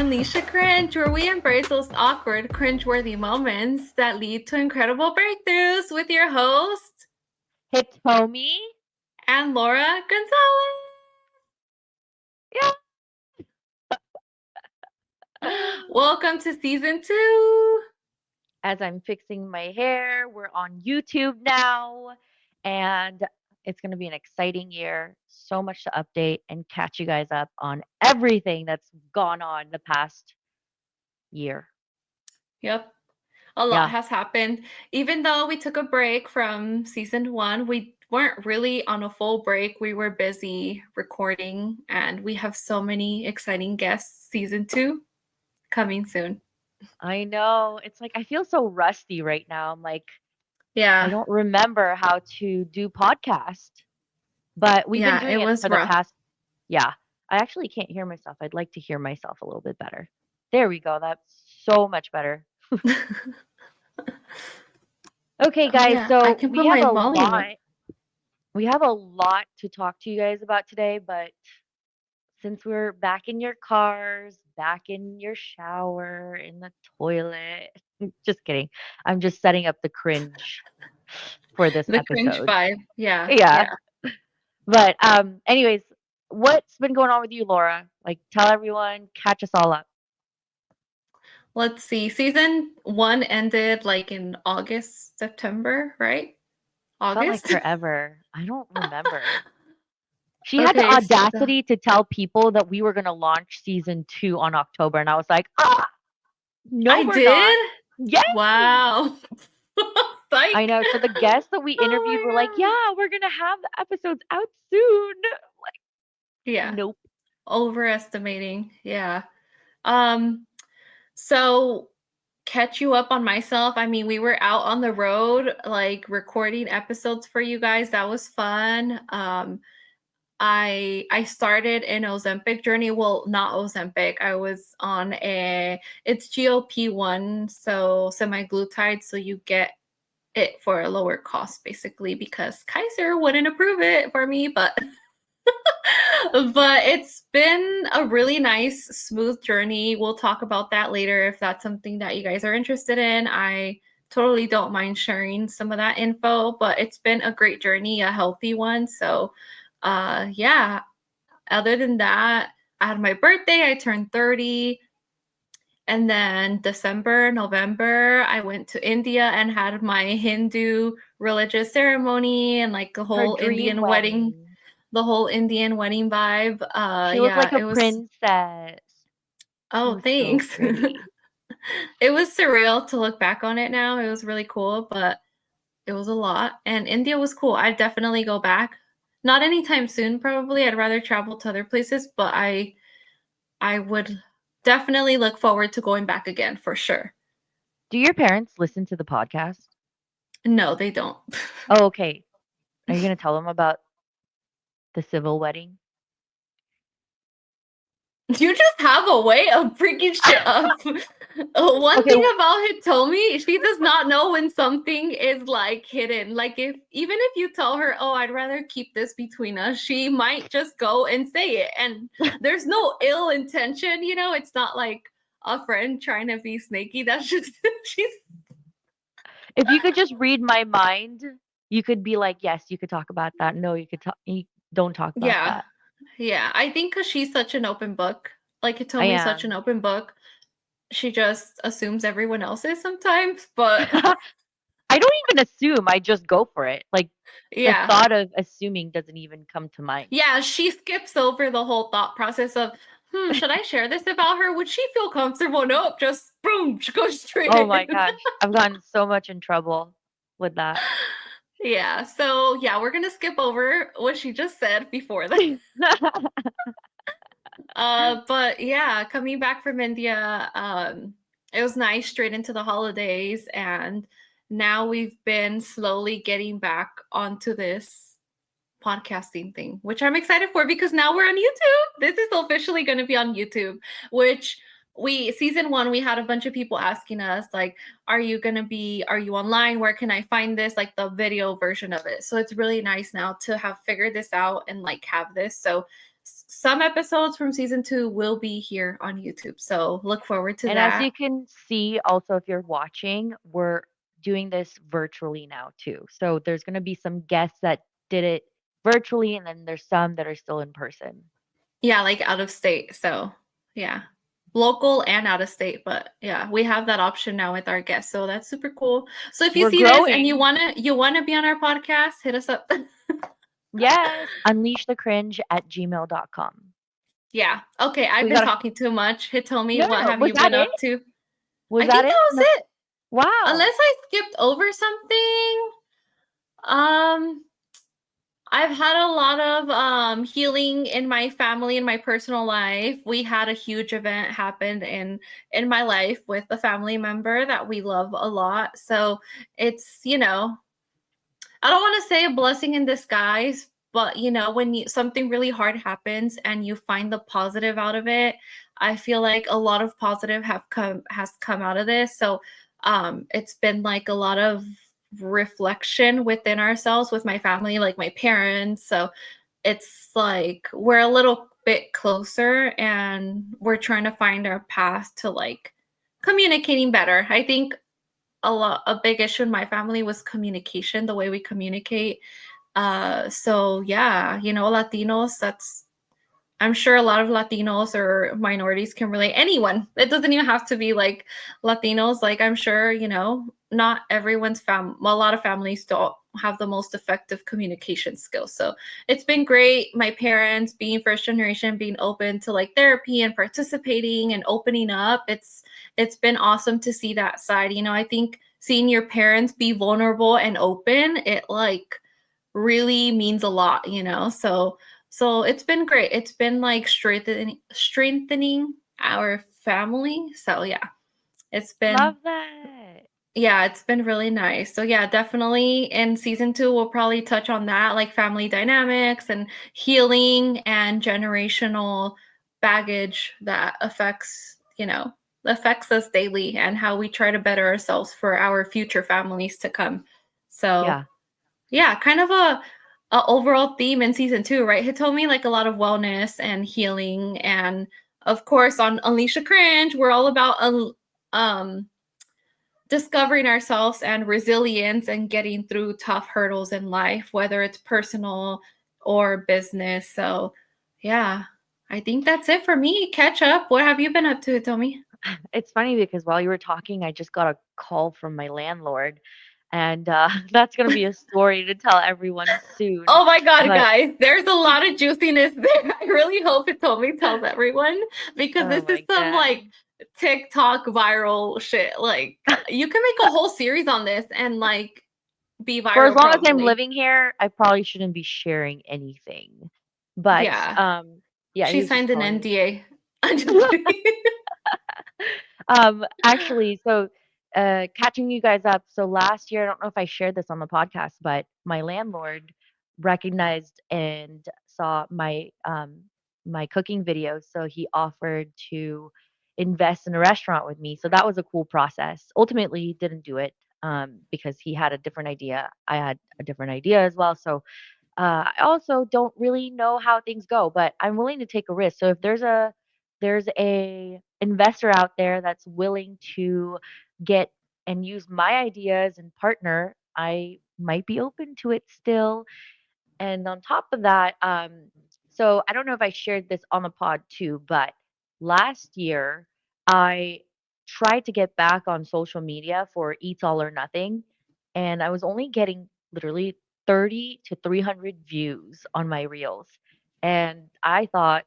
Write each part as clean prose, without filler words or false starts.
Unleash a Cringe, where we embrace those awkward, cringe-worthy moments that lead to incredible breakthroughs with your host Hitomi. and Laura Gonzalez. Yeah. Welcome to season 2. As I'm fixing my hair, we're on YouTube now, and it's going to be an exciting year. So much to update and catch you guys up on everything that's gone on the past year. Yep. A lot Yeah, has happened. Even though we took a break from season 1, we weren't really on a full break. We were busy recording, and we have so many exciting guests. Season 2 coming soon. I know. It's like I feel so rusty right now. I'm like, I Yeah. don't remember how to do podcast, but we've been Yeah, it doing it was for the rough. past. Yeah, I actually can't hear myself. I'd like to hear myself a little bit better. There we go. That's so much better. Okay, Oh guys, yeah, I so can put my volume up. we have a lot to talk to you guys about today, but since we're back in your cars, back in your shower, in the toilet, just kidding. I'm just setting up the cringe for this The cringe episode. vibe. Yeah, Yeah. yeah. But anyways, what's been going on with you, Laura? Like tell everyone, catch us all up. Let's see. Season 1 ended like in August, September, right? Felt like August? forever. I don't remember. She had the Okay, so audacity to tell people that we were going to launch season 2 on October, and I was like, no, I we're not. did? Yes. Wow. I Psych. know. So the guests that we interviewed were like, Oh my god. yeah, we're going to have the episodes out soon. Like, Yeah, nope. overestimating. Yeah. Um, so catch you up on myself. I mean, we were out on the road, like recording episodes for you guys. That was fun. I started an Ozempic journey. Well, not Ozempic. I was on it's GLP-1, so semaglutide, so you get it for a lower cost basically because Kaiser wouldn't approve it for me, but but it's been a really nice smooth journey. We'll talk about that later if that's something that you guys are interested in. I totally don't mind sharing some of that info, but it's been a great journey, a healthy one. So yeah, other than that, I had my birthday, I turned 30. And then December, November, I went to India and had my Hindu religious ceremony and like Her dream wedding. the whole Indian wedding vibe. She looked like Yeah, a it was, princess. It oh, was so thanks. pretty. It was surreal to look back on it now. It was really cool, but it was a lot. And India was cool. I'd definitely go back. Not anytime soon, probably. I'd rather travel to other places, but I would definitely look forward to going back again for sure. Do your parents listen to the podcast? No, they don't. Oh, okay. Are you going to tell them about the civil wedding? You just have a way of freaking shit up. One Okay. thing about Hitomi, she does not know when something is like hidden. Like if even if you tell her, "Oh, I'd rather keep this between us," she might just go and say it. And there's no ill intention, you know. It's not like a friend trying to be snaky. That's just she's. If you could just read my mind, you could be like, yes, you could talk about that. No, you could talk. You don't talk about Yeah, that. yeah. I think because she's such an open book, like I Hitomi's such an am. open book, she just assumes everyone else is sometimes. But I don't even assume. I just go for it. Like the yeah. thought of assuming doesn't even come to mind. Yeah, she skips over the whole thought process of, should I share this about her? Would she feel comfortable? Nope, just boom, go straight Oh my in. gosh, I've gotten so much in trouble with that. Yeah, so yeah, we're gonna skip over what she just said before that. But yeah, coming back from India, it was nice straight into the holidays, and now we've been slowly getting back onto this podcasting thing, which I'm excited for because now we're on YouTube. This is officially going to be on YouTube, which we season 1 we had a bunch of people asking us like, are you online? Where can I find this? Like the video version of it. So it's really nice now to have figured this out and like have this. So some episodes from season 2 will be here on YouTube. So look forward to And as that. you can see, also, if you're watching, we're doing this virtually now too. So there's going to be some guests that did it virtually, and then there's some that are still in person. Yeah, like out of state. So yeah. Local and out of state, but yeah, we have that option now with our guests. So that's super cool. So if you We're see this and growing. you wanna be on our podcast, hit us up. Yes. Unleashthecringe@gmail.com. Yeah. Okay, I've We been got talking too much. Hitomi, no, what no. have Was you that been it? up to? Was I that think it? that was No. it. Wow. Unless I skipped over something. Um, I've had a lot of healing in my family and my personal life. We had a huge event happen in my life with a family member that we love a lot. So it's, I don't want to say a blessing in disguise, but when something really hard happens and you find the positive out of it, I feel like a lot of positive has come out of this. So it's been like a lot of reflection within ourselves with my family, like my parents. So it's like we're a little bit closer and we're trying to find our path to like communicating better. I think a big issue in my family was communication, the way we communicate. So yeah, Latinos, that's I'm sure a lot of Latinos or minorities can relate. Anyone. It doesn't even have to be like Latinos. Like I'm sure, not everyone's a lot of families don't have the most effective communication skills. So it's been great. My parents being first generation, being open to like therapy and participating and opening up. It's been awesome to see that side. I think seeing your parents be vulnerable and open, it like really means a lot. So it's been great. It's been like strengthening our family. So Love that. it's been really nice. So yeah, definitely in season 2 we'll probably touch on that, like family dynamics and healing and generational baggage that affects us daily and how we try to better ourselves for our future families to come. So Yeah. yeah, kind of a overall theme in season 2, right? Hitomi, like a lot of wellness and healing, and of course on Unleash the Cringe, we're all about um discovering ourselves and resilience and getting through tough hurdles in life, whether it's personal or business. So yeah, I think that's it for me. Catch up. What have you been up to, Hitomi? It's funny because while you were talking, I just got a call from my landlord, and that's gonna be a story to tell everyone soon. Oh my God, But guys, there's a lot of juiciness there. I really hope Hitomi tells everyone because oh this is my some god. like TikTok viral shit. Like, you can make a whole series on this and like be For as viral long as I'm probably. living here, I probably shouldn't be sharing anything. But Yeah, yeah, he she was just signed an calling me. NDA. I'm just kidding. Actually, so catching you guys up. So last year, I don't know if I shared this on the podcast, but my landlord recognized and saw my cooking videos, so he offered to invest in a restaurant with me. So that was a cool process. Ultimately, he didn't do it because he had a different idea. I had a different idea as well. So I also don't really know how things go, but I'm willing to take a risk. So if there's a investor out there that's willing to get and use my ideas and partner, I might be open to it still. And on top of that, so I don't know if I shared this on the pod too, but last year I tried to get back on social media for Eats All or Nothing, and I was only getting literally 30 to 300 views on my reels. And I thought,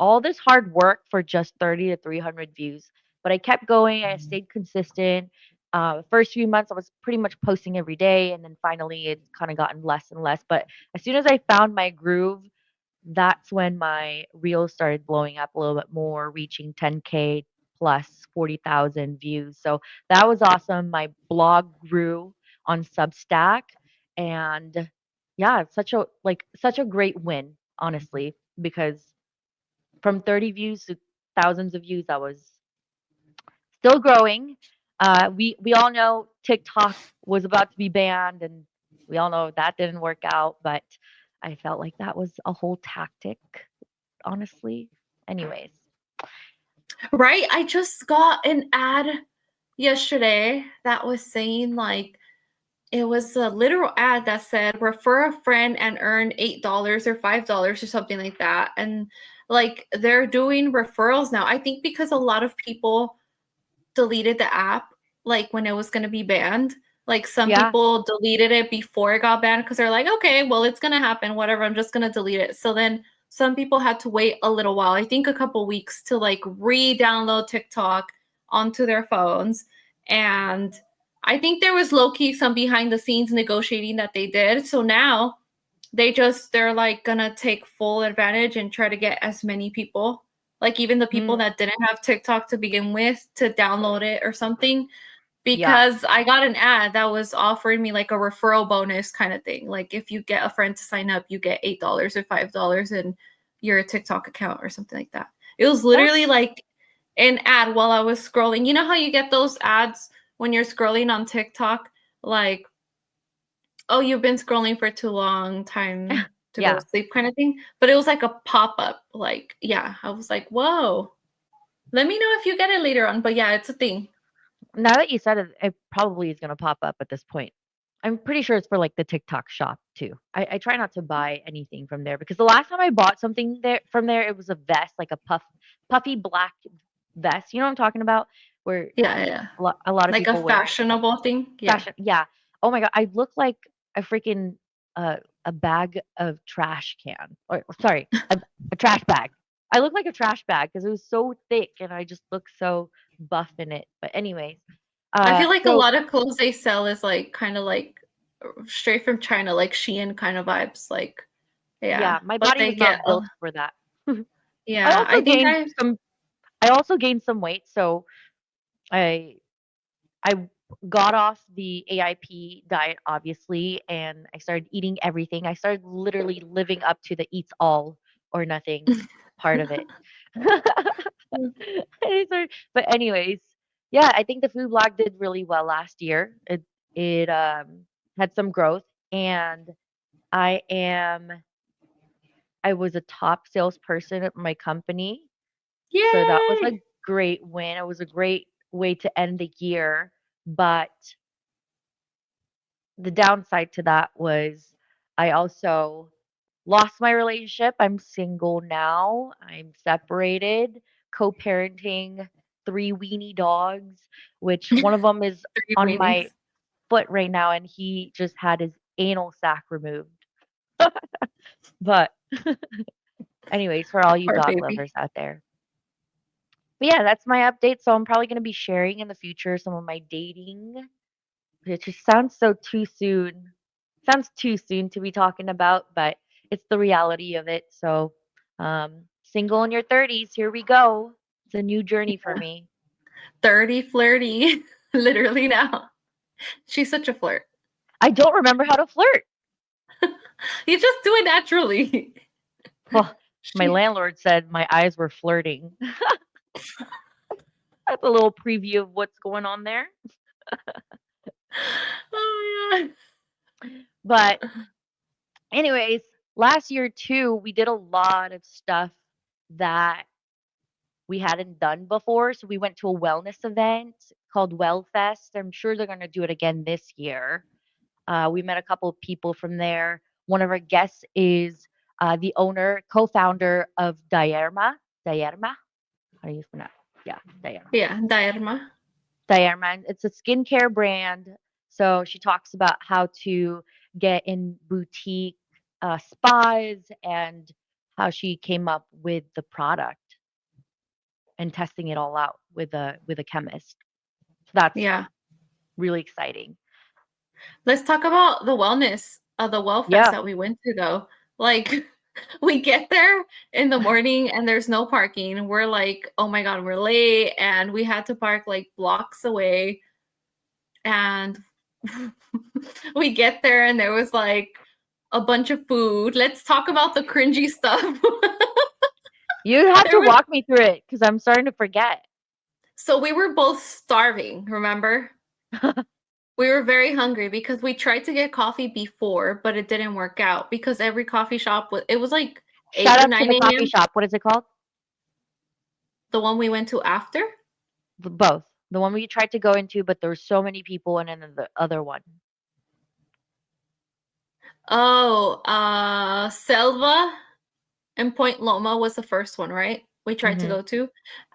all this hard work for just 30 to 300 views. But I kept going. I stayed consistent. The first few months, I was pretty much posting every day. And then finally, it kind of gotten less and less. But as soon as I found my groove, that's when my reels started blowing up a little bit more, reaching 10K plus 40,000 views. So that was awesome. My blog grew on Substack. And yeah, it's such a great win, honestly, because from 30 views to thousands of views, I was still growing. We all know TikTok was about to be banned, and we all know that didn't work out. But I felt like that was a whole tactic. honestly. Anyways. Right? I just got an ad yesterday that was saying like it was a literal ad that said refer a friend and earn $8 or $5 or something like that. And like they're doing referrals now. I think because a lot of people deleted the app like when it was going to be banned. Like some Yeah. people deleted it before it got banned because they're like, okay, well, it's going to happen, whatever. I'm just going to delete it. So then some people had to wait a little while, I think a couple weeks, to like re-download TikTok onto their phones. And I think there was low key some behind the scenes negotiating that they did. So now they're like gonna take full advantage and try to get as many people, like even the people Mm, that didn't have TikTok to begin with, to download it or something. yeah. Because I got an ad that was offering me like a referral bonus kind of thing. Like if you get a friend to sign up, you get $8 or $5 in your TikTok account or something like that. It was literally That's like an ad while I was scrolling. You know how you get those ads when you're scrolling on TikTok? Like, oh, you've been scrolling for too long, time to go to yeah. sleep kind of thing. But it was like a pop-up. Like, yeah, I was like, whoa. Let me know if you get it later on. But yeah, it's a thing. Now that you said it, it probably is gonna pop up at this point. I'm pretty sure it's for like the TikTok shop too. I try not to buy anything from there because the last time I bought something there from there, it was a vest, like a puffy black vest. You know what I'm talking about? Where Yeah, yeah. a lot of Like a people wear fashionable thing. Yeah. fashion. Yeah. Oh my god, I look like a freaking uh, a bag of trash can. Or sorry, a trash bag. I look like a trash bag because it was so thick and I just look so buff in it. But anyways, I feel like a so lot of clothes they sell is like kind of like straight from China, like Shein kind of vibes. Like, yeah. yeah, my But body they was get, not built for that. I yeah, also I think gained some I also gained some weight, so I I got off the AIP diet obviously and I started eating everything. I started literally living up to the eats all or nothing part of it. But anyways, yeah, I think the food blog did really well last year. It had some growth and I am I was a top salesperson at my company. So that was a Yay! great win. It was a great way to end the year. But the downside to that was I also lost my relationship. I'm single now. I'm separated, co-parenting 3 weenie dogs, which one of them is 3 on my weenies. foot right now and he just had his anal sac removed. But anyways, for all you Poor dog baby. lovers out there. But yeah, that's my update. So I'm probably going to be sharing in the future some of my dating. It just sounds so too soon. Sounds too soon to be talking about, but it's the reality of it. So, single in your 30s, here we go. It's a new journey for Yeah. me. 30 flirty. Literally now. She's such a flirt. I don't remember how to flirt. You just do it naturally. Well, my She, landlord said my eyes were flirting. That's a little preview of what's going on there. oh my god. But anyways, last year too, we did a lot of stuff that we hadn't done before. So we went to a wellness event called Wellfest. I'm sure they're going to do it again this year. We met a couple of people from there. One of our guests is the owner, co-founder of Diarma. Diarma? How do you pronounce? Yeah, Diarma. Yeah, Dairma. Diarma. And it's a skincare brand. So she talks about how to get in boutique spas and how she came up with the product and testing it all out with a chemist. So that's Yeah. really exciting. Let's talk about the wellness of the Wellfest Yeah. that we went to though. Like we get there in the morning and there's no parking. We're like, oh my God, we're late. And we had to park like blocks away. And we get there and there was like a bunch of food. Let's talk about the cringy stuff. You have there to was walk me through it because I'm starting to forget. so we were both starving, remember? We were very hungry because we tried to get coffee before, but it didn't work out because every coffee shop was it was like 8 Shout or out to 9 the coffee a.m. shop. What is it called? The one we went to after. Both. The one we tried to go into, but there were so many people, and then the other one. Oh, Selva and Point Loma was the first one, right? We tried to Mm-hmm. go to.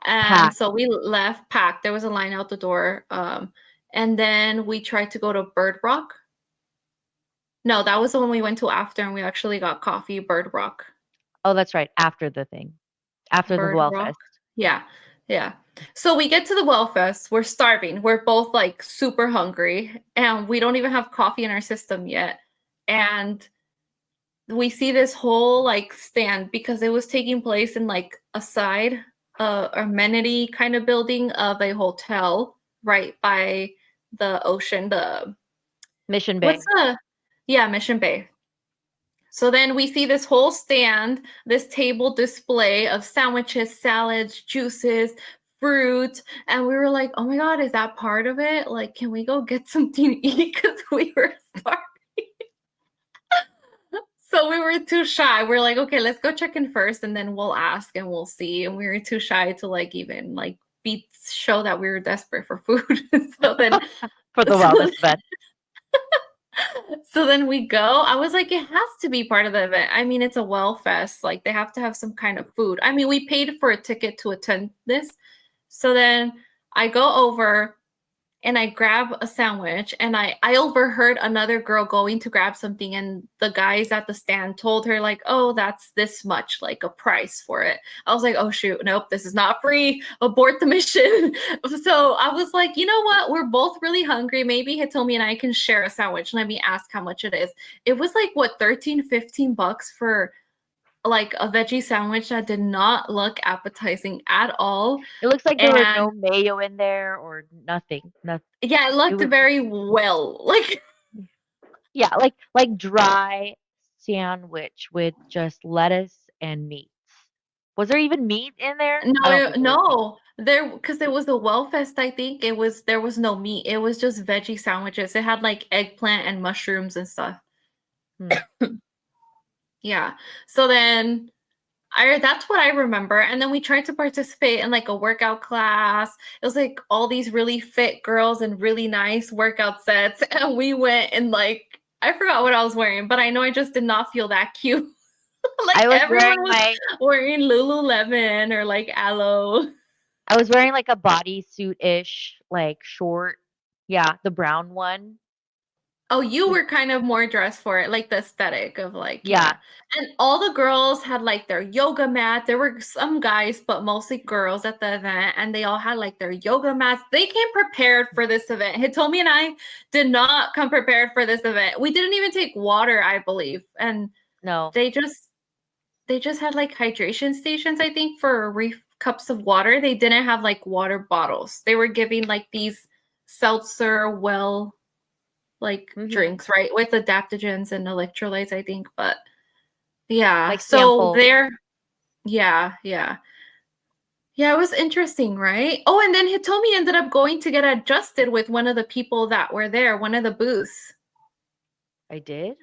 And Packed. so we left packed. There was a line out the door. And then we tried to go to Bird Rock. No, that was the one we went to after, and we actually got coffee, Bird Rock. Oh, that's right. After the thing. After the Bird Rock. Wellfest. Yeah. Yeah. So we get to the Wellfest. We're starving. We're both like super hungry, and we don't even have coffee in our system yet. And we see this whole like stand because it was taking place in like a side amenity kind of building of a hotel right by the ocean. The Mission what's Bay. the Yeah, Mission Bay. So then we see this whole stand, this table display of sandwiches, salads, juices, fruit, and we were like, oh my god, is that part of it? Like, can we go get something to eat? Because we were starving. So we were too shy. We're like, okay, let's go check in first and then we'll ask and we'll see. And we were too shy to like even like show that we were desperate for food. so then For the so, wellness event. so then we go. I was like, it has to be part of the event. I mean, it's a well fest. Like they have to have some kind of food. I mean, we paid for a ticket to attend this. So then I go over and I grab a sandwich, and I overheard another girl going to grab something, and the guys at the stand told her like, oh, that's this much, like a price for it. I was like, oh shoot, nope, this is not free, abort the mission. So I was like, you know what, we're both really hungry, maybe Hitomi and I can share a sandwich. Let me ask how much it is. It was like what, 13-15 bucks for like a veggie sandwich that did not look appetizing at all. It looks like there was And no mayo in there or nothing. Nothing. yeah, it It looked was very well. Like yeah, like dry sandwich with just lettuce and meats. Was there even meat in there? I don't think there was meat. No, there because it was a well fest, I think. There was no meat. It was just veggie sandwiches. It had like eggplant and mushrooms and stuff. Hmm. Yeah. So then I that's what I remember. And then we tried to participate in like a workout class. It was like all these really fit girls and really nice workout sets. And we went and like I forgot what I was wearing, but I know I just did not feel that cute. Like I was everyone wearing was my wearing Lululemon or like Aloe. I was wearing like a bodysuit-ish, like short. Yeah, the brown one Oh, you with were kind of more dressed for it, like the aesthetic of like, yeah. yeah. And all the girls had like their yoga mat. There were some guys, but mostly girls at the event, and they all had like their yoga mats. They came prepared for this event. Hitomi and I did not come prepared for this event. We didn't even take water, I believe. And No. they just had like hydration stations, I think, for cups of water. They didn't have like water bottles. They were giving like these seltzer like Mhm. drinks, right? With adaptogens and electrolytes, I think. But yeah, Like so samples. there, yeah, yeah. Yeah, it was interesting, right? Oh, and then Hitomi ended up going to get adjusted with one of the people that were there, one of the booths. I did?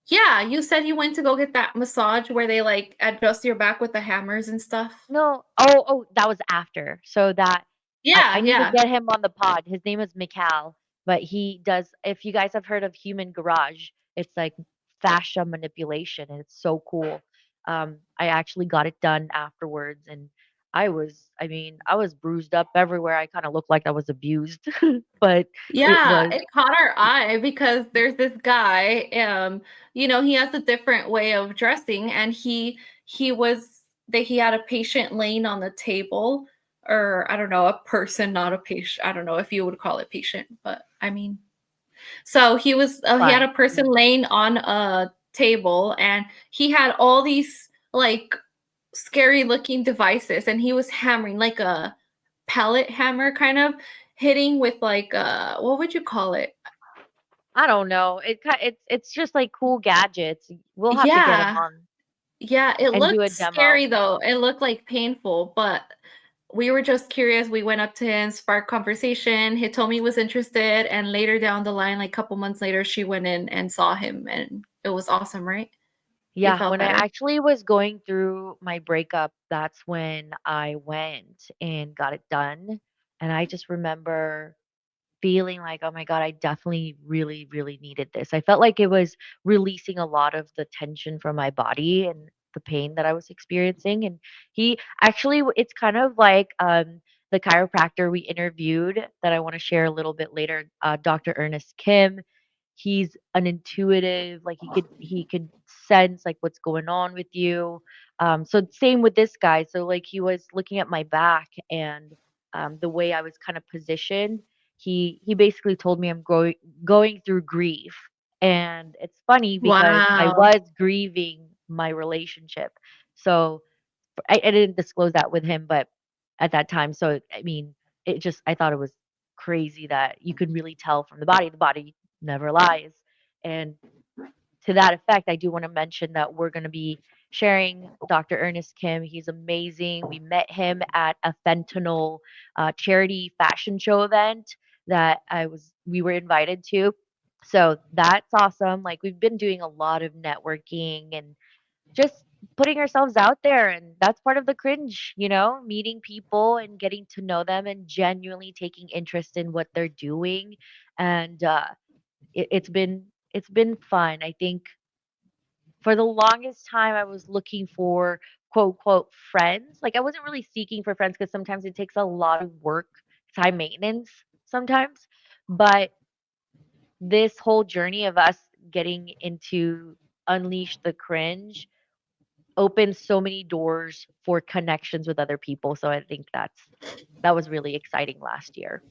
Yeah, you said you went to go get that massage where they like adjust your back with the hammers and stuff. No. Oh, that was after. So that I Yeah, need to yeah. get him on the pod. His name is Mikal, but he does if you guys have heard of Human Garage, it's like fascia manipulation and it's so cool. I actually got it done afterwards and I mean, I was bruised up everywhere. I kind of looked like I was abused, but it Yeah, was it caught our eye because there's this guy, he has a different way of dressing, and he had a patient laying on the table, or I don't know, a person, not a patient. I don't know if you would call it patient, but I mean, so he had fine. a person laying on a table, and he had all these like scary looking devices, and he was hammering like a pallet hammer kind of hitting with like what would you call it? I don't know. It's just like cool gadgets. We'll have to get him Yeah. on Yeah, it and do a looked demo. scary though. It looked like painful, but we were just curious. We went up to him, sparked conversation. Hitomi was interested, and later down the line, like a couple months later, she went in and saw him, and it was awesome, right? You Yeah, felt when I better? actually was going through my breakup, that's when I went and got it done. And I just remember feeling like, "Oh my god, I definitely really, really needed this." I felt like it was releasing a lot of the tension from my body and the pain that I was experiencing, and he actually it's kind of like, the chiropractor we interviewed that I wanna share a little bit later, Dr. Ernest Kim. He's an intuitive, like, he could sense, like, what's going on with you. So same with this guy, so, like, he was looking at my back and, the way I was kinda positioned, he basically told me I'm going through grief, and it's funny because I Wow. was grieving my relationship. So, I didn't disclose that with him, but at that time, so, I mean, it just I thought it was crazy that you could really tell from the body never lies, and to that effect, I do wanna mention that we're gonna be sharing Dr. Ernest Kim. He's amazing. We met him at a fentanyl, charity fashion show event that we were invited to. So that's awesome. Like, we've been doing a lot of networking and just putting ourselves out there, and that's part of the cringe, meeting people and getting to know them and genuinely taking interest in what they're doing, and, it's been fun. I think for the longest time, I was looking for quote, quote, "friends." Like, I wasn't really seeking for friends because sometimes it takes a lot of work, it's high maintenance sometimes, but this whole journey of us getting into Unleash the Cringe opened so many doors for connections with other people, so I think that was really exciting last year,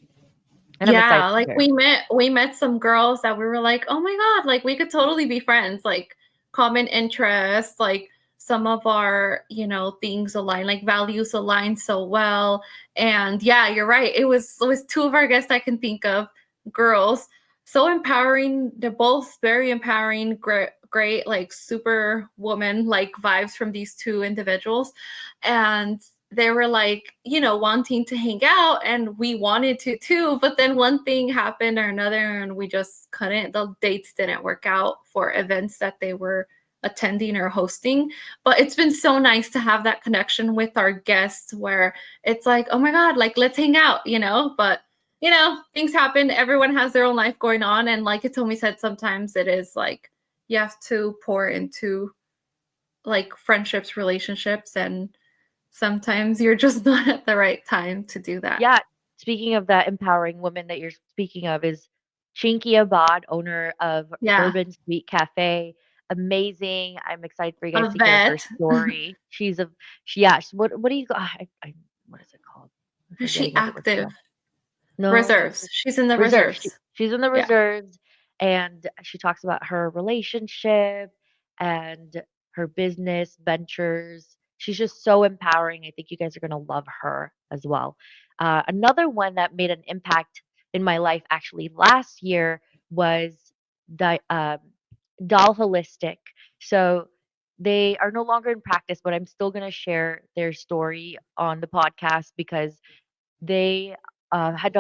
and I'm excited Yeah, to like share. we met some girls that we were like, "Oh my god, like we could totally be friends." Like common interests, like some of our, things align, like values align so well. And yeah, you're right. It was two of our guests I can think of, girls. So empowering. They're both very empowering, great, like super woman like vibes from these two individuals. And they were like, wanting to hang out, and we wanted to too, but then one thing happened or another, and we just couldn't. The dates didn't work out for events that they were attending or hosting. But it's been so nice to have that connection with our guests where it's like, oh my god, like let's hang out, but things happen. Everyone has their own life going on, and like Itomi said, sometimes it is like you have to pour into like friendships, relationships, and sometimes you're just not at the right time to do that. Yeah, speaking of that empowering woman that you're speaking of is Chinky Abad, owner of Yeah, Urban Sweet Cafe. Amazing. I'm excited for you guys a to hear her vet. story. What do you what is it called? I'm Is she forgetting what it was active? called. No, Reserves. She's in the reserves. reserves. She's in the Yeah. reserves, and she talks about her relationship and her business ventures. She's just so empowering. I think you guys are gonna love her as well. Another one that made an impact in my life actually last year was the Doll Holistic. So they are no longer in practice, but I'm still gonna share their story on the podcast because they, had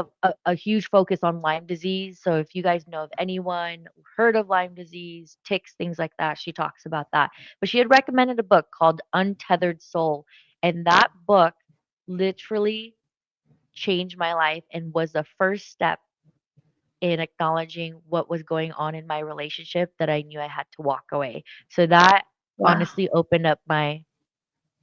a huge focus on Lyme disease, so if you guys know of anyone heard of Lyme disease, ticks, things like that, she talks about that. But she had recommended a book called Untethered Soul, and that book literally changed my life and was the first step in acknowledging what was going on in my relationship that I knew I had to walk away. So that Wow. honestly opened up my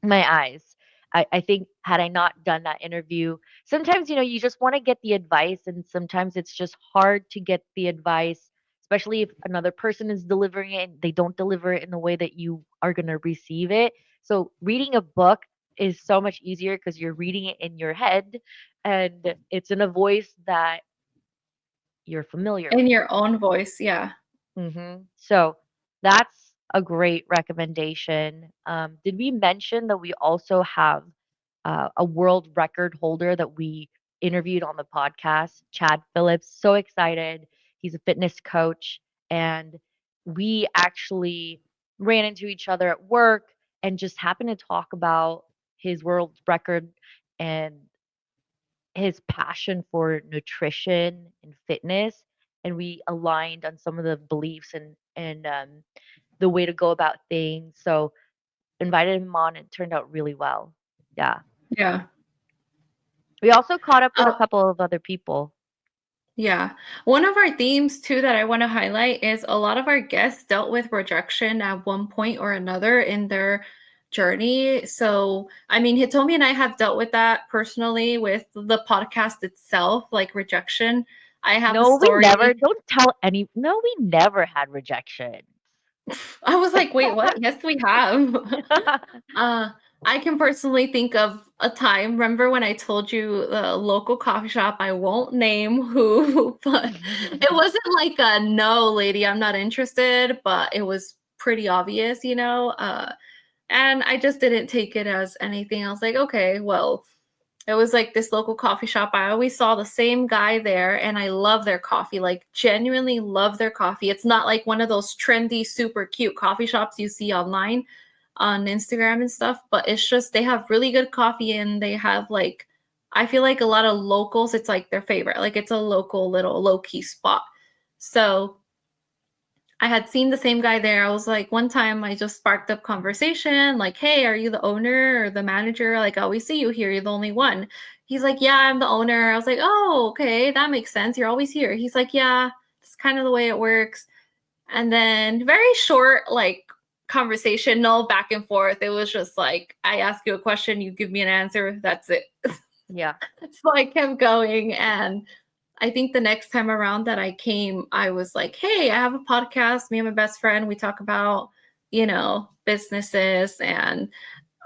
eyes. I think had I not done that interview, sometimes, you just wanna get the advice, and sometimes it's just hard to get the advice, especially if another person is delivering it and they don't deliver it in the way that you are gonna receive it. So, reading a book is so much easier because 'cause you're reading it in your head, and it's in a voice that you're familiar In with. your own voice. Yeah. So that's a great recommendation. Did we mention that we also have a world record holder that we interviewed on the podcast, Chad Phillips? So excited. He's a fitness coach, and we actually ran into each other at work and just happened to talk about his world record and his passion for nutrition and fitness, and we aligned on some of the beliefs and the way to go about things. So invited him on and it turned out really well. Yeah. Yeah. We also caught up with a Oh, couple of other people. yeah. One of our themes too that I want to highlight is a lot of our guests dealt with rejection at one point or another in their journey. So, I mean, Hitomi and I have dealt with that personally with the podcast itself, like rejection. I have a No, we never. story. Don't tell any. No, we never had rejection. I was like, wait, what? Yes, we have. Uh, I can personally think of a time. Remember when I told you the local coffee shop? I won't name who, but it wasn't like a no, lady, I'm not interested, but it was pretty obvious, you know? And I just didn't take it as anything. I was like, okay, well, it was like this local coffee shop. I always saw the same guy there, and I love their coffee, like genuinely love their coffee. It's not like one of those trendy, super cute coffee shops you see online on Instagram and stuff, but it's just they have really good coffee and they have like, I feel like a lot of locals, it's like their favorite. Like it's a local little low key spot. So I had seen the same guy there. I was like, one time I just sparked up conversation, like, hey, are you the owner or the manager? Like, I always see you here. You're the only one. He's like, yeah, I'm the owner. I was like, oh, okay, that makes sense. You're always here. He's like, yeah, it's kind of the way it works. And then very short, like, conversation, no back and forth. It was just like, I ask you a question, you give me an answer. That's it. Yeah. So I kept going. And I think the next time around that I came, I was like, hey, I have a podcast. Me and my best friend, we talk about, businesses and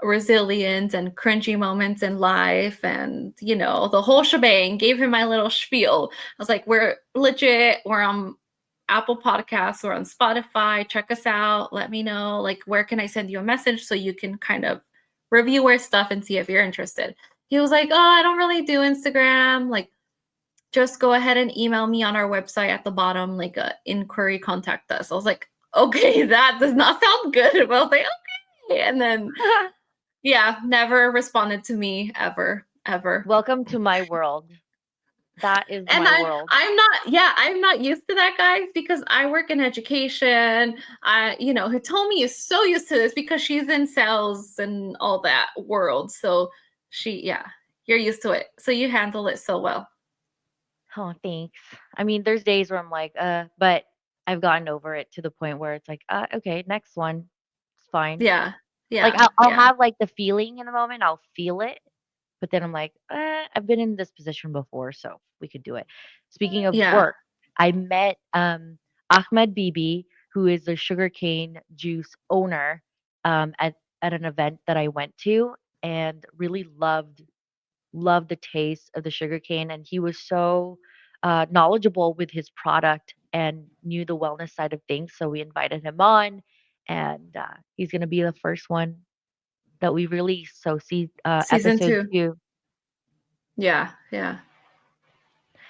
resilience and cringy moments in life and, the whole shebang. Gave him my little spiel. I was like, we're legit. We're on Apple Podcasts. We're on Spotify. Check us out. Let me know, like, where can I send you a message so you can kind of review our stuff and see if you're interested. He was like, oh, I don't really do Instagram. Like, just go ahead and email me on our website at the bottom, like a inquiry, contact us. I was like, okay, that does not sound good. But I was like, okay. And then, yeah, never responded to me ever, ever. Welcome to my world. That is And my world. I'm not used to that, guys, because I work in education. Hitomi is so used to this because she's in sales and all that world. So you're used to it. So you handle it so well. Oh, thanks. I mean, there's days where I'm like, but I've gotten over it to the point where it's like, okay, next one. It's fine. Yeah. Like Yeah. I'll Yeah. have like the feeling in the moment, I'll feel it, but then I'm like, I've been in this position before, so we could do it. Speaking of Yeah. work, I met Ahmed Bibi, who is the sugarcane juice owner, at an event that I went to and really loved the taste of the sugarcane, and he was so knowledgeable with his product and knew the wellness side of things. So we invited him on, and he's gonna be the first one that we release. So see Season episode 2. 2. Yeah. Yeah.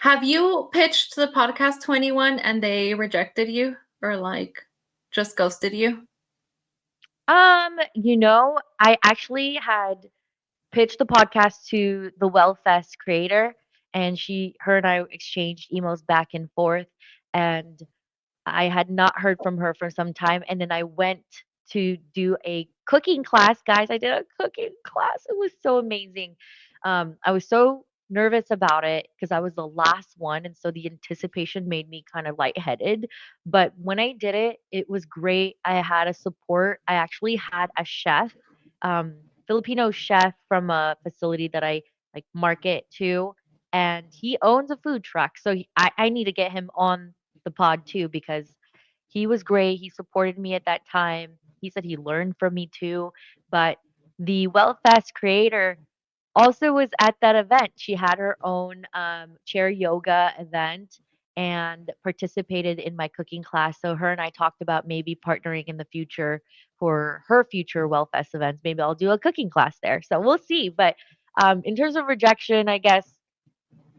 Have you pitched the podcast 21 and they rejected you or like just ghosted you? I actually had pitched the podcast to the Wellfest creator, and her and I exchanged emails back and forth, and I had not heard from her for some time, and then I went to do a cooking class. Guys, I did a cooking class. It was so amazing. I was so nervous about it because I was the last one, and so the anticipation made me kind of lightheaded. But when I did it, it was great. I had a support. I actually had a chef, Filipino chef from a facility that I like market to, and he owns a food truck. So I need to get him on the pod too because he was great. He supported me at that time. He said he learned from me too. But the WellFest creator also was at that event. She had her own chair yoga event and participated in my cooking class. So her and I talked about maybe partnering in the future for her future WellFest events. Maybe I'll do a cooking class there. So we'll see. But in terms of rejection, I guess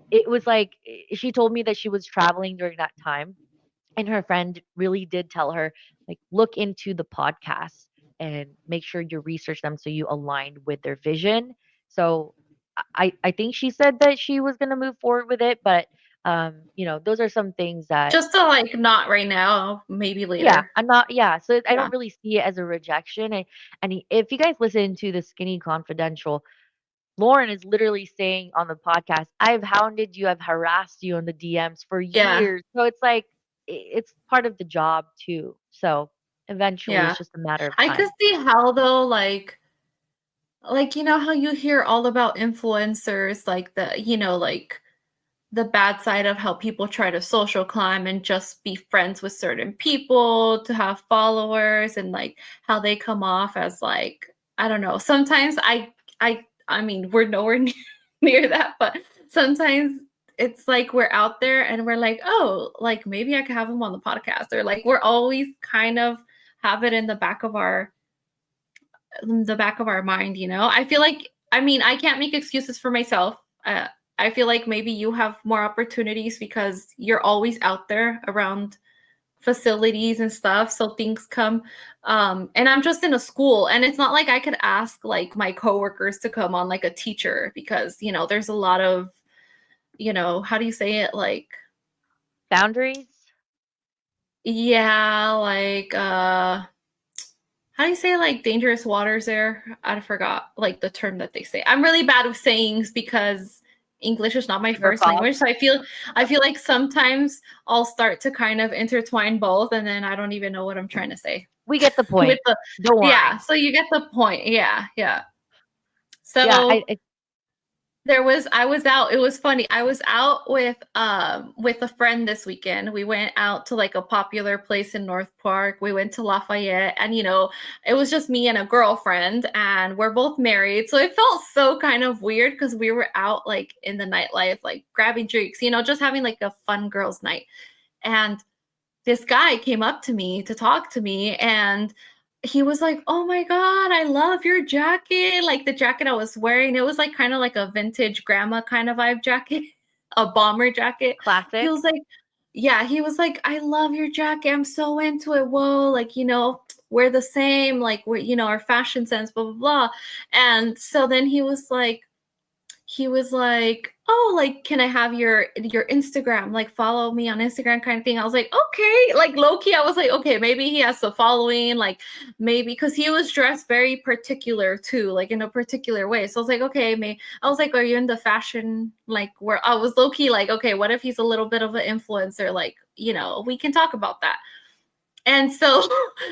it was like she told me that she was traveling during that time and her friend really did tell her, like, look into the podcasts and make sure you research them so you align with their vision. So I think she said that she was going to move forward with it, but Those are some things that, Just to like not right now, maybe yeah, later. I'm not, yeah. So I Yeah. don't really see it as a rejection. If you guys listen to the Skinny Confidential, Lauren is literally saying on the podcast, I've hounded you, I've harassed you on the DMs for Yeah. years. So it's like, it's part of the job too. So eventually Yeah. it's just a matter of I could time. see how though, like you know how you hear all about influencers, like like the bad side of how people try to social climb and just be friends with certain people to have followers, and like how they come off as like, I don't know. Sometimes I mean, we're nowhere near that, but sometimes it's like we're out there and we're like, oh, like maybe I could have him on the podcast, or like we're always kind of have it in the back of our mind, you know? I feel like, I mean, I can't make excuses for myself. I feel like maybe you have more opportunities because you're always out there around facilities and stuff. So things come. And I'm just in a school, and it's not like I could ask like my coworkers to come on, like a teacher, because, there's a lot of, how do you say it? Like, Boundaries, yeah, like, how do you say like dangerous waters there? I forgot like the term that they say. I'm really bad with sayings because English is not my true or first false. language. So I feel like sometimes I'll start to kind of intertwine both, and then I don't even know what I'm trying to say. We get the With point. the Don't Yeah, worry. so you get the point. Yeah, yeah. Yeah, So I was out, it was funny, I was out with a friend this weekend. We went out to like a popular place in North Park. We went to Lafayette, and it was just me and a girlfriend, and we're both married, so it felt so kind of weird because we were out like in the nightlife, like grabbing drinks, just having like a fun girls night. And this guy came up to me to talk to me, and he was like, "Oh my god, I love your jacket." Like the jacket I was wearing, it was like kind of like a vintage grandma kind of vibe jacket, a bomber jacket. He classic. was like, yeah, he was like, "I love your jacket. I'm so into it. Whoa, like, we're the same, like we're, our fashion sense, blah blah blah." And so then he was like, "Oh, like, can I have your Instagram? Like, follow me on Instagram," kind of thing. I was like, "Okay." Like, low key, I was like, "Okay, maybe he has a following." Like, maybe because he was dressed very particular too, like in a particular way. So I was like, "Okay, maybe." I was like, "Are you in the fashion?" Like, where I was low key, like, "Okay, what if he's a little bit of an influencer? Like, we can talk about that." And so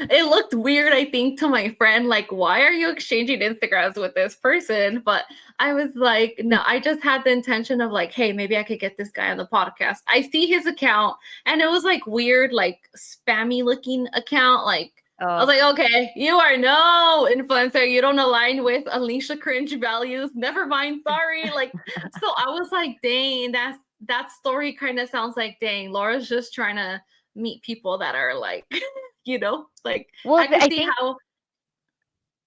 it looked weird, I think, to my friend, like, why are you exchanging Instagrams with this person? But I was like, no, I just had the intention of like, hey, maybe I could get this guy on the podcast. I see his account, and it was like weird, like spammy looking account. Like, I was Oh, like, okay, you are no influencer. You don't align with Alicia Cringe values. Never mind, sorry. Like, so I was like, dang, that story kind of sounds like, dang, Laura's just trying to meet people that are like, like well, I could I see think, how,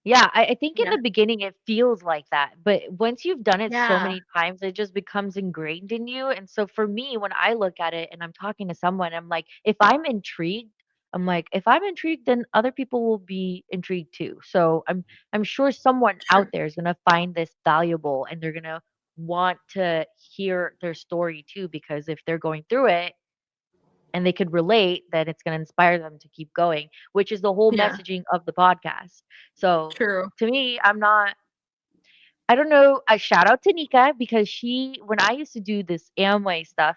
yeah, I think in yeah, the beginning it feels like that, but once you've done it so yeah, many times, it just becomes ingrained in you. And so for me, when I look at it and I'm talking to someone, I'm like, if I'm intrigued, I'm like, if I'm intrigued, then other people will be intrigued too. So I'm sure someone out sure, there is gonna find this valuable and they're gonna want to hear their story too, because if they're going through it and they could relate, then it's going to inspire them to keep going, which is the whole yeah, messaging of the podcast. So true. to me, I don't know, a shout out to Nika because when I used to do this Amway stuff,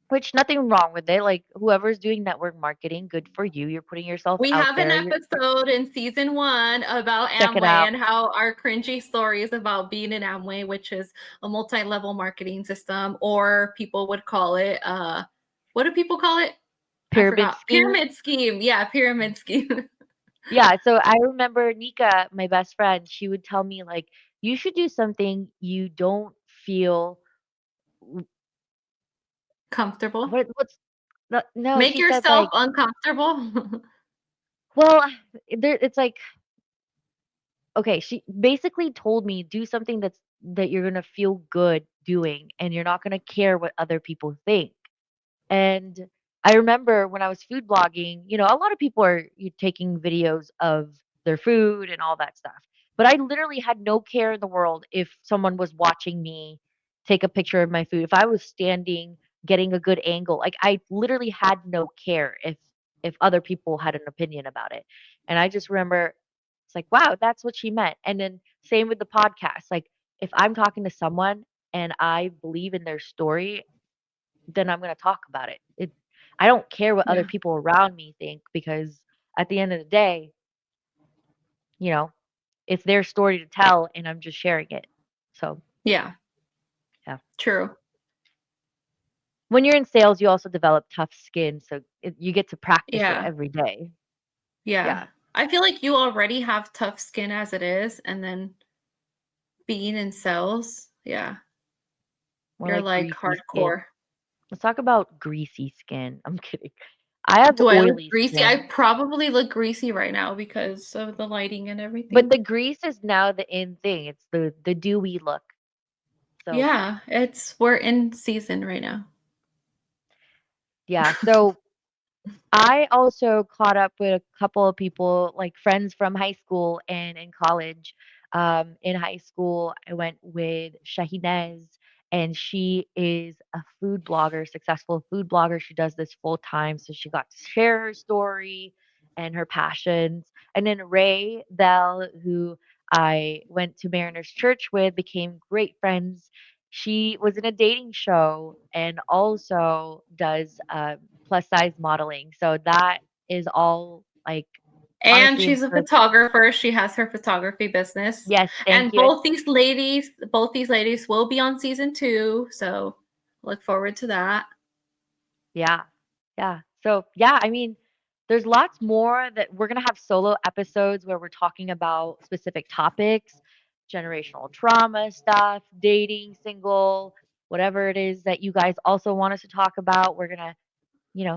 which nothing wrong with it, like whoever's doing network marketing, good for you. You're putting yourself We out have an there. episode in season 1 about Check it Amway out. and how our cringy stories about being in Amway, which is a multi-level marketing system, or people would call it, what do people call it? I Pyramid forgot. scheme. Pyramid scheme. Yeah, pyramid scheme. Yeah, so I remember Nika, my best friend, she would tell me like, you should do something you don't feel Comfortable. what's no, Make she said yourself like, uncomfortable. well, it's like, okay, she basically told me do something that you're gonna feel good doing, and you're not gonna care what other people think. And I remember when I was food blogging, a lot of people are taking videos of their food and all that stuff. But I literally had no care in the world if someone was watching me take a picture of my food. If I was standing getting a good angle. Like I literally had no care if other people had an opinion about it. And I just remember it's like, wow, that's what she meant. And then same with the podcast. Like if I'm talking to someone and I believe in their story, then I'm going to talk about it. I don't care what other Yeah. people around me think because at the end of the day, you know, it's their story to tell and I'm just sharing it. So, Yeah. yeah. True. When you're in sales, you also develop tough skin, so you get to practice it Yeah. every day. Yeah. Yeah, I feel like you already have tough skin as it is, and then being in sales, yeah, more you're like like greasy skin. hardcore. Let's talk about greasy skin. I'm kidding. I have Do I look oily greasy? I skin, probably look greasy right now because of the lighting and but everything. the grease is now the in thing. It's the dewy look. So, Yeah, we're in season right now. yeah. So I also caught up with a couple of people, like friends from high school and in college. In high school, I went with Shahinez, and she is a food blogger, successful food blogger. She does this full time, so she got to share her story and her passions. And then Ray Bell, who I went to Mariners Church with, became great friends. She was in a dating show and also does plus size modeling. So that is all like And honestly she's a encouraging. photographer. She has her photography business. Yes, thank And you. both these ladies will be on season 2, so look forward to that. Yeah. Yeah. So, yeah, I mean, there's lots more that we're going to have solo episodes where we're talking about specific topics, generational trauma stuff, dating, single, whatever it is that you guys also want us to talk about. We're going to,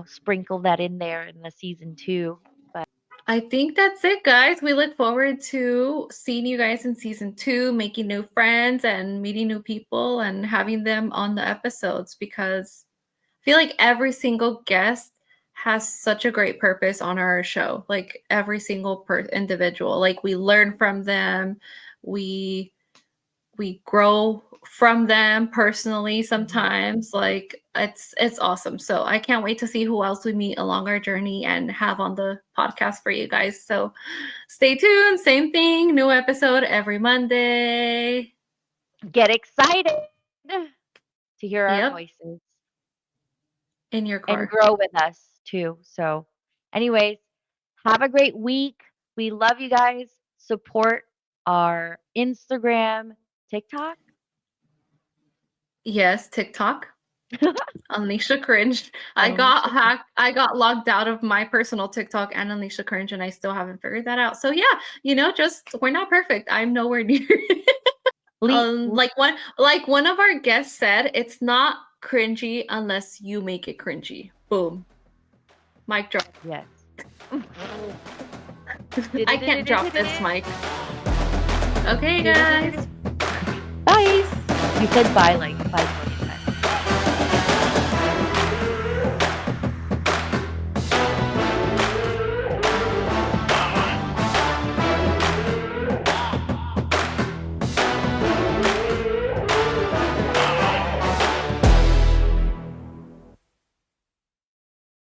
sprinkle that in there in the season 2. But I think that's it, guys. We look forward to seeing you guys in season 2, making new friends and meeting new people and having them on the episodes because I feel like every single guest has such a great purpose on our show. Like every single individual, like we learn from them, we we grow from them personally mhm. sometimes. Like it's awesome. So I can't wait to see who else we meet along our journey and have on the podcast for you guys. So stay tuned. Same thing, new episode every Monday. Get excited to hear our Yep, voices in your and car. grow with us too. So, anyways, have a great week. We love you guys. Support our Instagram, TikTok. Yes, TikTok. Alicia Cringe. I got Alicia. hacked. I got logged out of my personal TikTok and Alicia Cringe, and I still haven't figured that out. So yeah, just we're not perfect. I'm nowhere near. Lee. Like one of our guests said, it's not cringy unless you make it cringy. Boom. Mic drop. Yes. I can't drop this mic. Okay, guys. Bye. Peace. You said bye like 5 times.